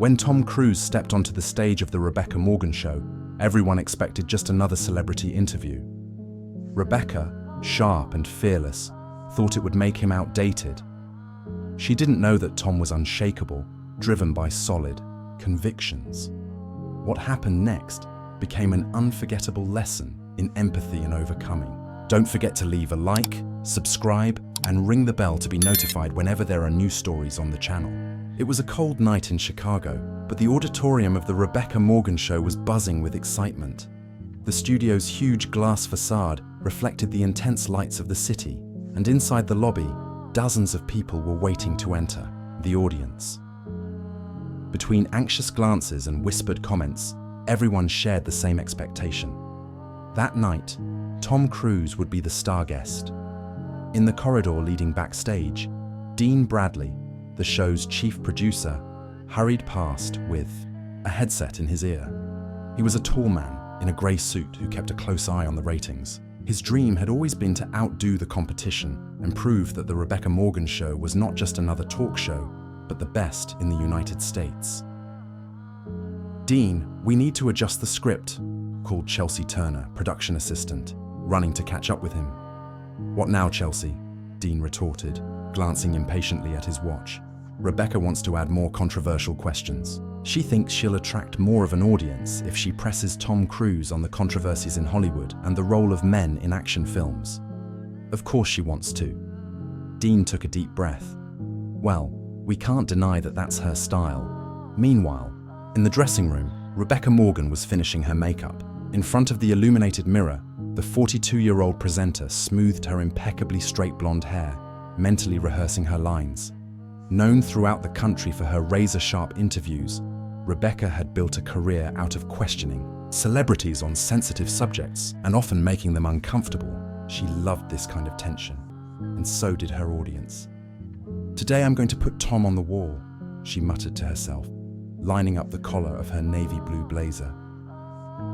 When Tom Cruise stepped onto the stage of the Rebecca Morgan show, everyone expected just another celebrity interview. Rebecca, sharp and fearless, thought it would make him outdated. She didn't know that Tom was unshakable, driven by solid convictions. What happened next became an unforgettable lesson in empathy and overcoming. Don't forget to leave a like, subscribe, and ring the bell to be notified whenever there are new stories on the channel. It was a cold night in Chicago, but the auditorium of the Rebecca Morgan show was buzzing with excitement. The studio's huge glass facade reflected the intense lights of the city, and inside the lobby, dozens of people were waiting to enter, the audience. Between anxious glances and whispered comments, everyone shared the same expectation. That night, Tom Cruise would be the star guest. In the corridor leading backstage, Dean Bradley, the show's chief producer, hurried past with a headset in his ear. He was a tall man in a grey suit who kept a close eye on the ratings. His dream had always been to outdo the competition and prove that the Rebecca Morgan show was not just another talk show, but the best in the United States. "Dean, we need to adjust the script," called Chelsea Turner, production assistant, running to catch up with him. "What now, Chelsea?" Dean retorted, glancing impatiently at his watch. "Rebecca wants to add more controversial questions. She thinks she'll attract more of an audience if she presses Tom Cruise on the controversies in Hollywood and the role of men in action films. Of course she wants to." Dean took a deep breath. "Well, we can't deny that that's her style." Meanwhile, in the dressing room, Rebecca Morgan was finishing her makeup. In front of the illuminated mirror, the 42-year-old presenter smoothed her impeccably straight blonde hair, mentally rehearsing her lines. Known throughout the country for her razor-sharp interviews, Rebecca had built a career out of questioning celebrities on sensitive subjects and often making them uncomfortable. She loved this kind of tension, and so did her audience. "Today I'm going to put Tom on the wall," she muttered to herself, lining up the collar of her navy blue blazer.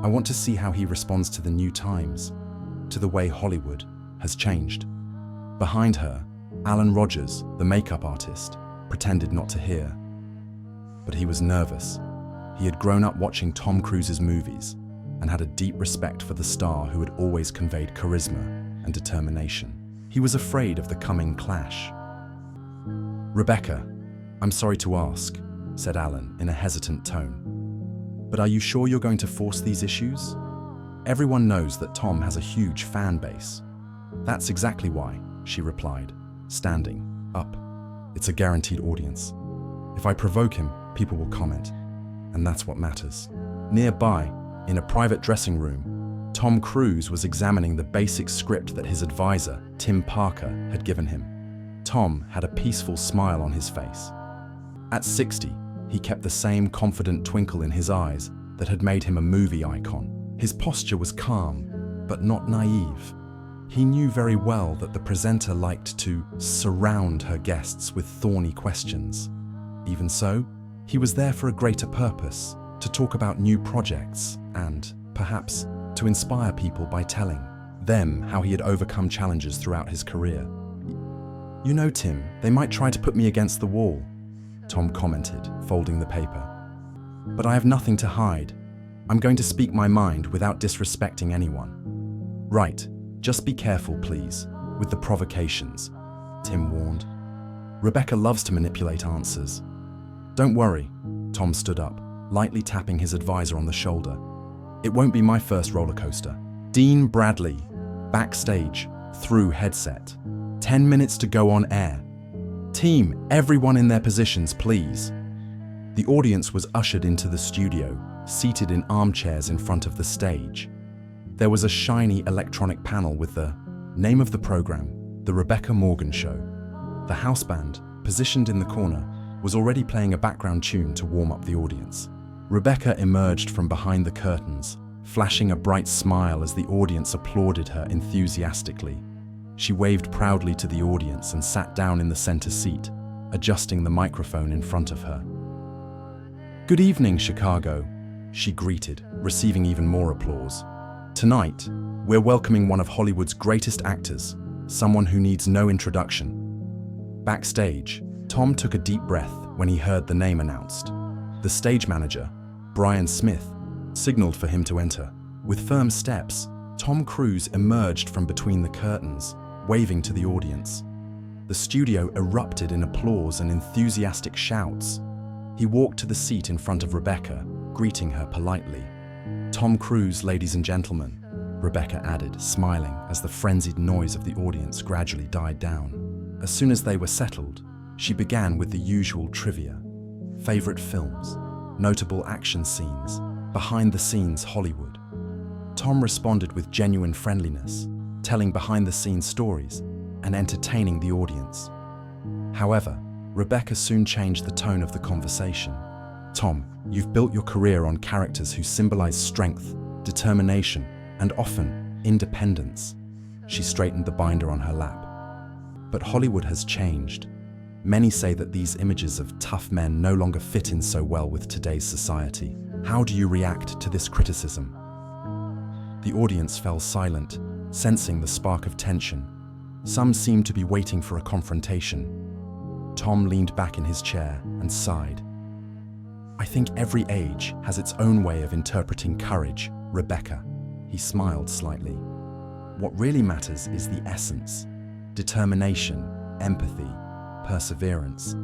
"I want to see how he responds to the new times, to the way Hollywood has changed." Behind her, Alan Rogers, the makeup artist, pretended not to hear. But he was nervous. He had grown up watching Tom Cruise's movies and had a deep respect for the star who had always conveyed charisma and determination. He was afraid of the coming clash. "Rebecca, I'm sorry to ask," said Alan in a hesitant tone, "but are you sure you're going to force these issues? Everyone knows that Tom has a huge fan base." "That's exactly why," she replied, standing up. "It's a guaranteed audience. If I provoke him, people will comment, and that's what matters." Nearby, in a private dressing room, Tom Cruise was examining the basic script that his advisor, Tim Parker, had given him. Tom had a peaceful smile on his face. At 60, he kept the same confident twinkle in his eyes that had made him a movie icon. His posture was calm, but not naive. He knew very well that the presenter liked to surround her guests with thorny questions. Even so, he was there for a greater purpose, to talk about new projects and, perhaps, to inspire people by telling them how he had overcome challenges throughout his career. "You know, Tim, they might try to put me against the wall," Tom commented, folding the paper. "But I have nothing to hide. I'm going to speak my mind without disrespecting anyone." "Right. Just be careful, please, with the provocations," Tim warned. "Rebecca loves to manipulate answers." "Don't worry," Tom stood up, lightly tapping his advisor on the shoulder. "It won't be my first roller coaster." Dean Bradley, backstage, through headset. 10 minutes to go on air. "Team, everyone in their positions, please." The audience was ushered into the studio, seated in armchairs in front of the stage. There was a shiny electronic panel with the name of the program, The Rebecca Morgan Show. The house band, positioned in the corner, was already playing a background tune to warm up the audience. Rebecca emerged from behind the curtains, flashing a bright smile as the audience applauded her enthusiastically. She waved proudly to the audience and sat down in the center seat, adjusting the microphone in front of her. "Good evening, Chicago," she greeted, receiving even more applause. "Tonight, we're welcoming one of Hollywood's greatest actors, someone who needs no introduction." Backstage, Tom took a deep breath when he heard the name announced. The stage manager, Brian Smith, signaled for him to enter. With firm steps, Tom Cruise emerged from between the curtains, waving to the audience. The studio erupted in applause and enthusiastic shouts. He walked to the seat in front of Rebecca, greeting her politely. "Tom Cruise, ladies and gentlemen," Rebecca added, smiling as the frenzied noise of the audience gradually died down. As soon as they were settled, she began with the usual trivia. Favorite films, notable action scenes, behind-the-scenes Hollywood. Tom responded with genuine friendliness, telling behind-the-scenes stories and entertaining the audience. However, Rebecca soon changed the tone of the conversation. "Tom, you've built your career on characters who symbolize strength, determination, and often independence." She straightened the binder on her lap. "But Hollywood has changed. Many say that these images of tough men no longer fit in so well with today's society. How do you react to this criticism?" The audience fell silent, sensing the spark of tension. Some seemed to be waiting for a confrontation. Tom leaned back in his chair and sighed. "I think every age has its own way of interpreting courage, Rebecca." He smiled slightly. "What really matters is the essence: determination, empathy, perseverance.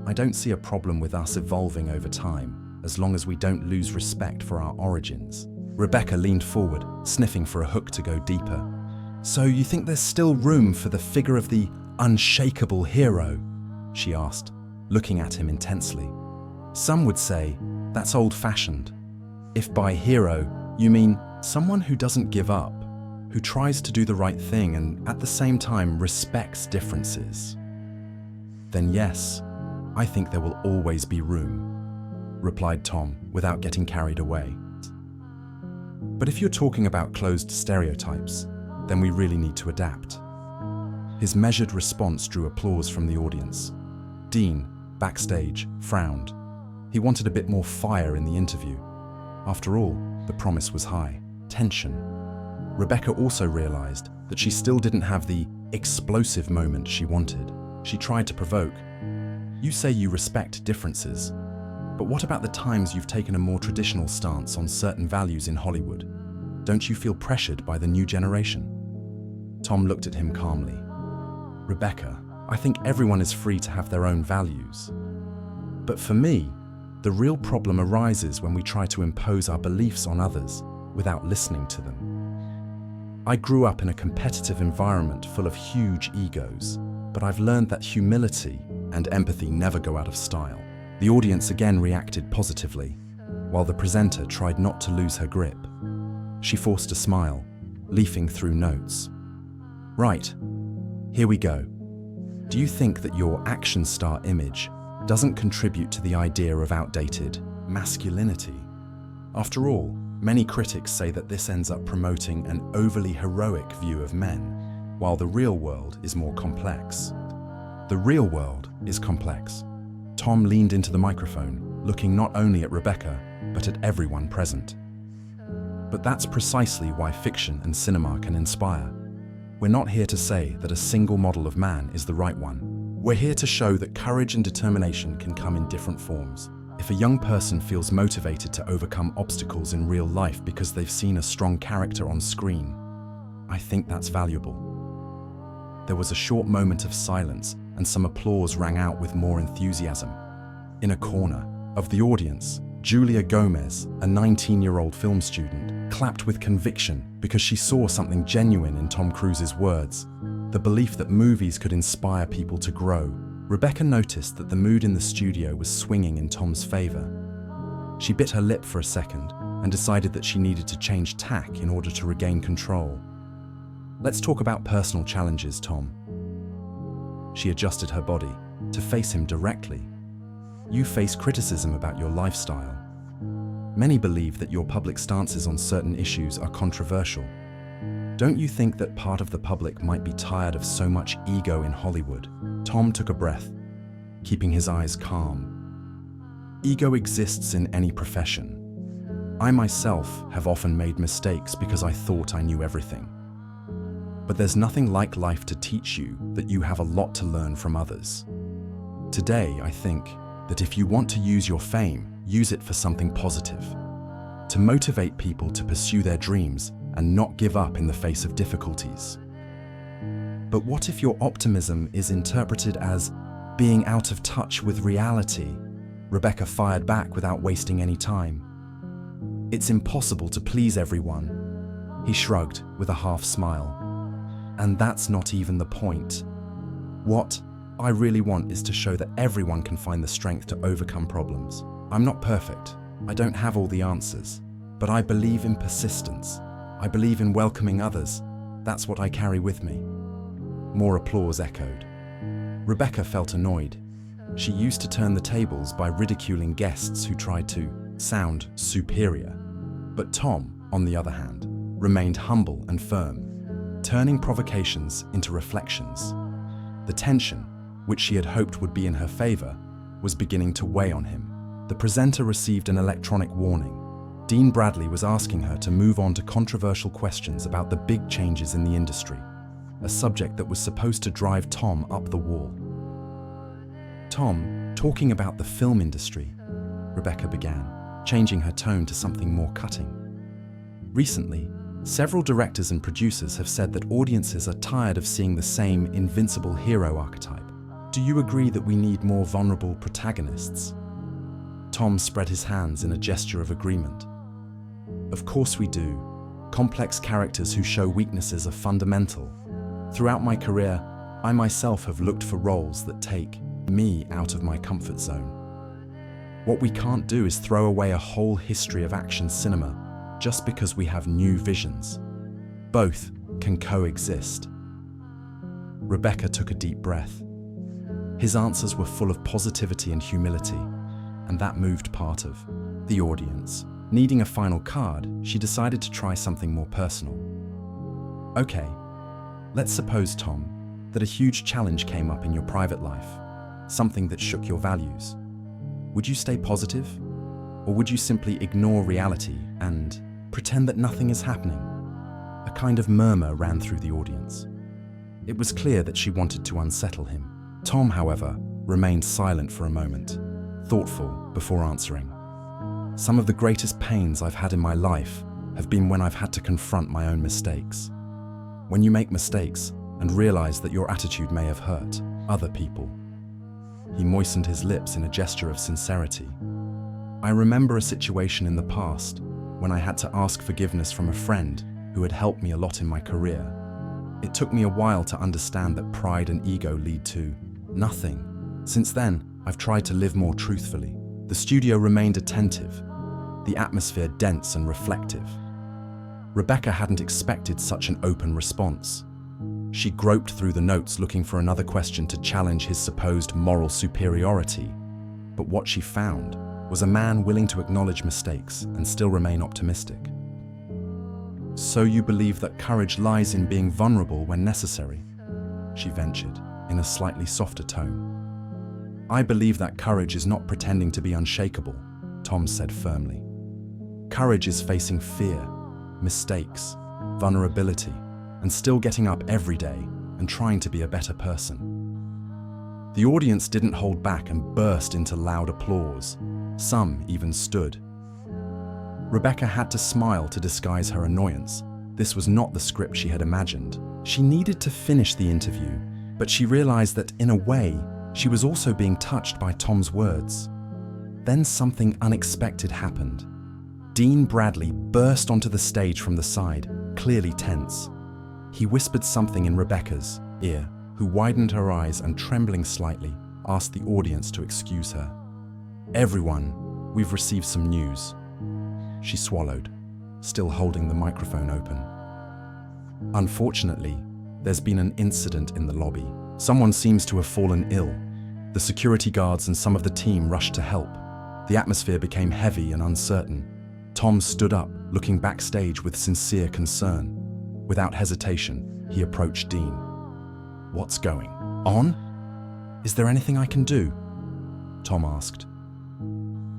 I don't see a problem with us evolving over time, as long as we don't lose respect for our origins." Rebecca leaned forward, sniffing for a hook to go deeper. "So you think there's still room for the figure of the unshakable hero?" she asked, looking at him intensely. "Some would say that's old-fashioned. If by hero you mean someone who doesn't give up, who tries to do the right thing and at the same time respects differences, then yes, I think there will always be room," replied Tom without getting carried away. "But if you're talking about closed stereotypes, then we really need to adapt." His measured response drew applause from the audience. Dean, backstage, frowned. He wanted a bit more fire in the interview. After all, the promise was high. Tension. Rebecca also realized that she still didn't have the explosive moment she wanted. She tried to provoke. "You say you respect differences, but what about the times you've taken a more traditional stance on certain values in Hollywood? Don't you feel pressured by the new generation?" Tom looked at him calmly. "Rebecca, I think everyone is free to have their own values. But for me, the real problem arises when we try to impose our beliefs on others without listening to them. I grew up in a competitive environment full of huge egos, but I've learned that humility and empathy never go out of style." The audience again reacted positively, while the presenter tried not to lose her grip. She forced a smile, leafing through notes. "Right, here we go. Do you think that your action star image doesn't contribute to the idea of outdated masculinity? After all, many critics say that this ends up promoting an overly heroic view of men, while the real world is more complex." "The real world is complex." Tom leaned into the microphone, looking not only at Rebecca, but at everyone present. "But that's precisely why fiction and cinema can inspire. We're not here to say that a single model of man is the right one. We're here to show that courage and determination can come in different forms. If a young person feels motivated to overcome obstacles in real life because they've seen a strong character on screen, I think that's valuable." There was a short moment of silence, and some applause rang out with more enthusiasm. In a corner of the audience, Julia Gomez, a 19-year-old film student, clapped with conviction because she saw something genuine in Tom Cruise's words, the belief that movies could inspire people to grow. Rebecca noticed that the mood in the studio was swinging in Tom's favor. She bit her lip for a second and decided that she needed to change tack in order to regain control. "Let's talk about personal challenges, Tom." She adjusted her body to face him directly. "You face criticism about your lifestyle. Many believe that your public stances on certain issues are controversial. Don't you think that part of the public might be tired of so much ego in Hollywood?" Tom took a breath, keeping his eyes calm. "Ego exists in any profession. I myself have often made mistakes because I thought I knew everything. But there's nothing like life to teach you that you have a lot to learn from others. Today, I think that if you want to use your fame use it for something positive. To motivate people to pursue their dreams and not give up in the face of difficulties. But what if your optimism is interpreted as being out of touch with reality? Rebecca fired back without wasting any time. It's impossible to please everyone. He shrugged with a half smile. And that's not even the point. What I really want is to show that everyone can find the strength to overcome problems. I'm not perfect. I don't have all the answers. But I believe in persistence. I believe in welcoming others. That's what I carry with me. More applause echoed. Rebecca felt annoyed. She used to turn the tables by ridiculing guests who tried to sound superior. But Tom, on the other hand, remained humble and firm, turning provocations into reflections. The tension, which she had hoped would be in her favor, was beginning to weigh on him. The presenter received an electronic warning. Dean Bradley was asking her to move on to controversial questions about the big changes in the industry, a subject that was supposed to drive Tom up the wall. Tom, talking about the film industry, Rebecca began, changing her tone to something more cutting. Recently, several directors and producers have said that audiences are tired of seeing the same invincible hero archetype. Do you agree that we need more vulnerable protagonists? Tom spread his hands in a gesture of agreement. Of course we do. Complex characters who show weaknesses are fundamental. Throughout my career, I myself have looked for roles that take me out of my comfort zone. What we can't do is throw away a whole history of action cinema just because we have new visions. Both can coexist. Rebecca took a deep breath. His answers were full of positivity and humility, and that moved part of the audience. Needing a final card, she decided to try something more personal. Okay, let's suppose, Tom, that a huge challenge came up in your private life, something that shook your values. Would you stay positive? Or would you simply ignore reality and pretend that nothing is happening? A kind of murmur ran through the audience. It was clear that she wanted to unsettle him. Tom, however, remained silent for a moment, thoughtful before answering. Some of the greatest pains I've had in my life have been when I've had to confront my own mistakes. When you make mistakes and realize that your attitude may have hurt other people. He moistened his lips in a gesture of sincerity. I remember a situation in the past when I had to ask forgiveness from a friend who had helped me a lot in my career. It took me a while to understand that pride and ego lead to nothing. Since then, I've tried to live more truthfully. The studio remained attentive, the atmosphere dense and reflective. Rebecca hadn't expected such an open response. She groped through the notes looking for another question to challenge his supposed moral superiority. But what she found was a man willing to acknowledge mistakes and still remain optimistic. So you believe that courage lies in being vulnerable when necessary? She ventured, in a slightly softer tone. I believe that courage is not pretending to be unshakable, Tom said firmly. Courage is facing fear, mistakes, vulnerability, and still getting up every day and trying to be a better person. The audience didn't hold back and burst into loud applause. Some even stood. Rebecca had to smile to disguise her annoyance. This was not the script she had imagined. She needed to finish the interview, but she realized that, in a way, she was also being touched by Tom's words. Then something unexpected happened. Dean Bradley burst onto the stage from the side, clearly tense. He whispered something in Rebecca's ear, who widened her eyes and, trembling slightly, asked the audience to excuse her. Everyone, we've received some news. She swallowed, still holding the microphone open. Unfortunately, there's been an incident in the lobby. Someone seems to have fallen ill. The security guards and some of the team rushed to help. The atmosphere became heavy and uncertain. Tom stood up, looking backstage with sincere concern. Without hesitation, he approached Dean. What's going on? Is there anything I can do? Tom asked.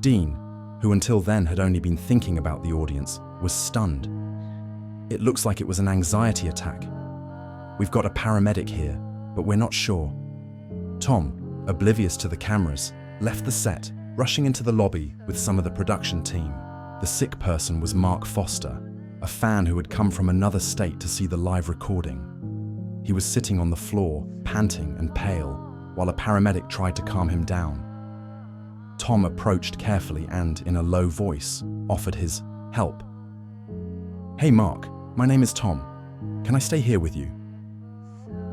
Dean, who until then had only been thinking about the audience, was stunned. It looks like it was an anxiety attack. We've got a paramedic here, but we're not sure. Tom, oblivious to the cameras, left the set Rushing into the lobby with some of the production team, the sick person was Mark Foster, a fan who had come from another state to see the live recording. He was sitting on the floor, panting and pale, while a paramedic tried to calm him down. Tom approached carefully and, in a low voice, offered his help. "Hey Mark, my name is Tom. Can I stay here with you?"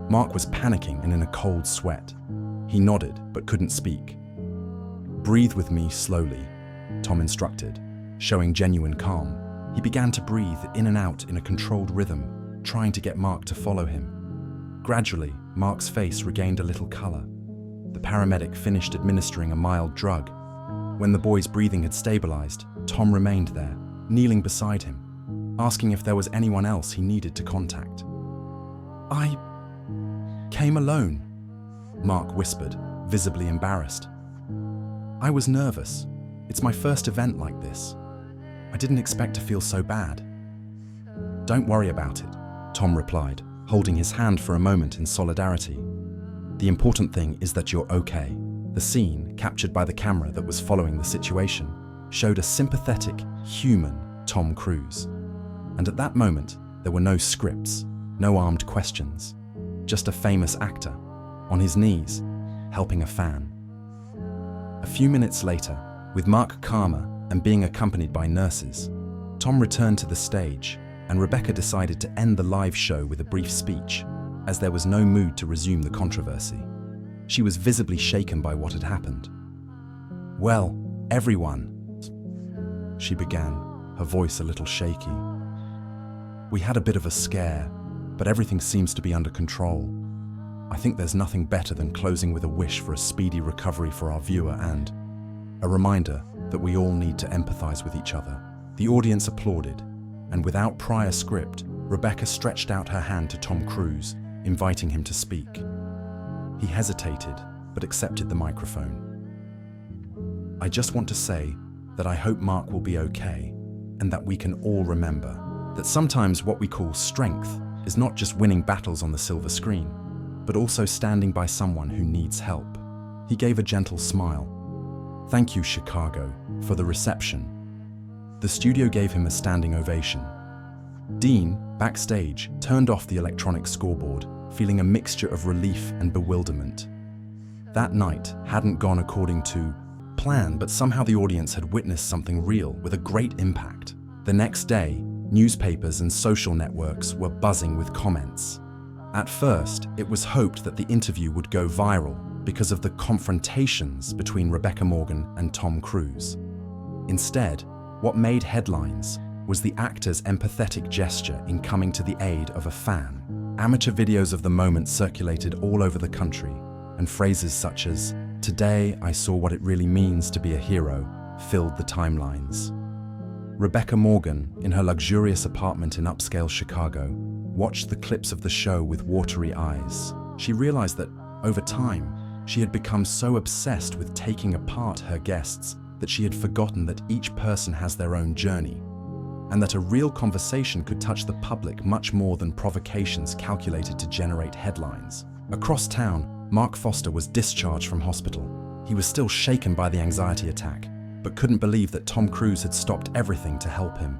Mark was panicking and in a cold sweat. He nodded but couldn't speak. "Breathe with me slowly," Tom instructed, showing genuine calm. He began to breathe in and out in a controlled rhythm, trying to get Mark to follow him. Gradually, Mark's face regained a little color. The paramedic finished administering a mild drug. When the boy's breathing had stabilized, Tom remained there, kneeling beside him, asking if there was anyone else he needed to contact. "I came alone," Mark whispered, visibly embarrassed. "I was nervous. It's my first event like this. I didn't expect to feel so bad." "Don't worry about it," Tom replied, holding his hand for a moment in solidarity. "The important thing is that you're okay." The scene, captured by the camera that was following the situation, showed a sympathetic, human Tom Cruise. And at that moment, there were no scripts, no armed questions, just a famous actor, on his knees, helping a fan. A few minutes later, with Mark calmer and being accompanied by nurses, Tom returned to the stage, and Rebecca decided to end the live show with a brief speech, as there was no mood to resume the controversy. She was visibly shaken by what had happened. "Well, everyone," she began, her voice a little shaky. "We had a bit of a scare, but everything seems to be under control. I think there's nothing better than closing with a wish for a speedy recovery for our viewer and a reminder that we all need to empathize with each other." The audience applauded, and without prior script, Rebecca stretched out her hand to Tom Cruise, inviting him to speak. He hesitated, but accepted the microphone. "I just want to say that I hope Mark will be okay, and that we can all remember that sometimes what we call strength is not just winning battles on the silver screen, but also standing by someone who needs help." He gave a gentle smile. "Thank you, Chicago, for the reception." The studio gave him a standing ovation. Dean, backstage, turned off the electronic scoreboard, feeling a mixture of relief and bewilderment. That night hadn't gone according to plan, but somehow the audience had witnessed something real with a great impact. The next day, newspapers and social networks were buzzing with comments. At first, it was hoped that the interview would go viral because of the confrontations between Rebecca Morgan and Tom Cruise. Instead, what made headlines was the actor's empathetic gesture in coming to the aid of a fan. Amateur videos of the moment circulated all over the country, and phrases such as, "Today I saw what it really means to be a hero," filled the timelines. Rebecca Morgan, in her luxurious apartment in upscale Chicago, watched the clips of the show with watery eyes. She realized that, over time, she had become so obsessed with taking apart her guests that she had forgotten that each person has their own journey, and that a real conversation could touch the public much more than provocations calculated to generate headlines. Across town, Mark Foster was discharged from hospital. He was still shaken by the anxiety attack, but couldn't believe that Tom Cruise had stopped everything to help him.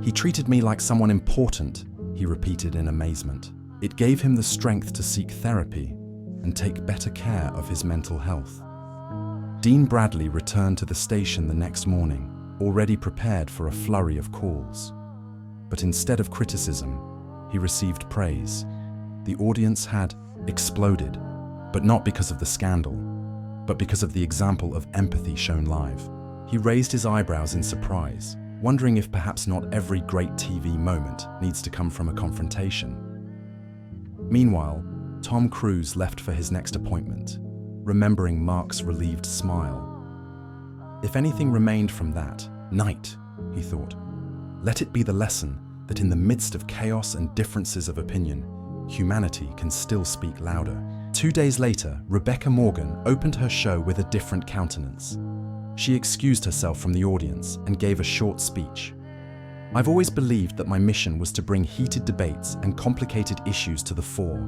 "He treated me like someone important," he repeated in amazement. It gave him the strength to seek therapy and take better care of his mental health. Dean Bradley returned to the station the next morning, already prepared for a flurry of calls. But instead of criticism, he received praise. The audience had exploded, but not because of the scandal, but because of the example of empathy shown live. He raised his eyebrows in surprise, wondering if perhaps not every great TV moment needs to come from a confrontation. Meanwhile, Tom Cruise left for his next appointment, remembering Mark's relieved smile. If anything remained from that night, he thought, let it be the lesson that in the midst of chaos and differences of opinion, humanity can still speak louder. 2 days later, Rebecca Morgan opened her show with a different countenance. She excused herself from the audience and gave a short speech. "I've always believed that my mission was to bring heated debates and complicated issues to the fore,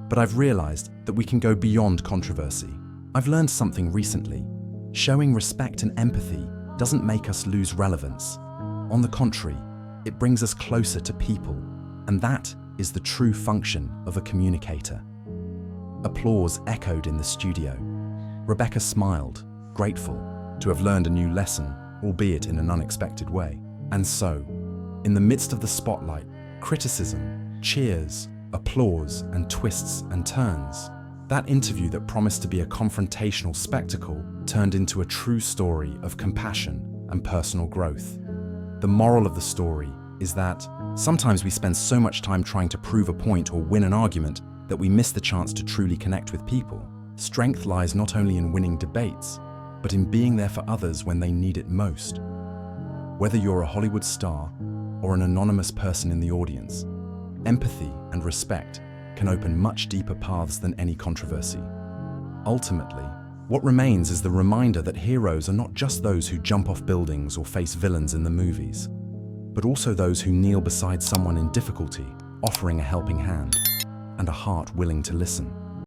but I've realized that we can go beyond controversy. I've learned something recently. Showing respect and empathy doesn't make us lose relevance. On the contrary, it brings us closer to people, and that is the true function of a communicator. Applause echoed in the studio. Rebecca smiled, grateful to have learned a new lesson, albeit in an unexpected way. And so, in the midst of the spotlight, criticism, cheers, applause, and twists and turns, that interview that promised to be a confrontational spectacle turned into a true story of compassion and personal growth. The moral of the story is that sometimes we spend so much time trying to prove a point or win an argument that we miss the chance to truly connect with people. Strength lies not only in winning debates, but in being there for others when they need it most. Whether you're a Hollywood star or an anonymous person in the audience, empathy and respect can open much deeper paths than any controversy. Ultimately, what remains is the reminder that heroes are not just those who jump off buildings or face villains in the movies, but also those who kneel beside someone in difficulty, offering a helping hand and a heart willing to listen.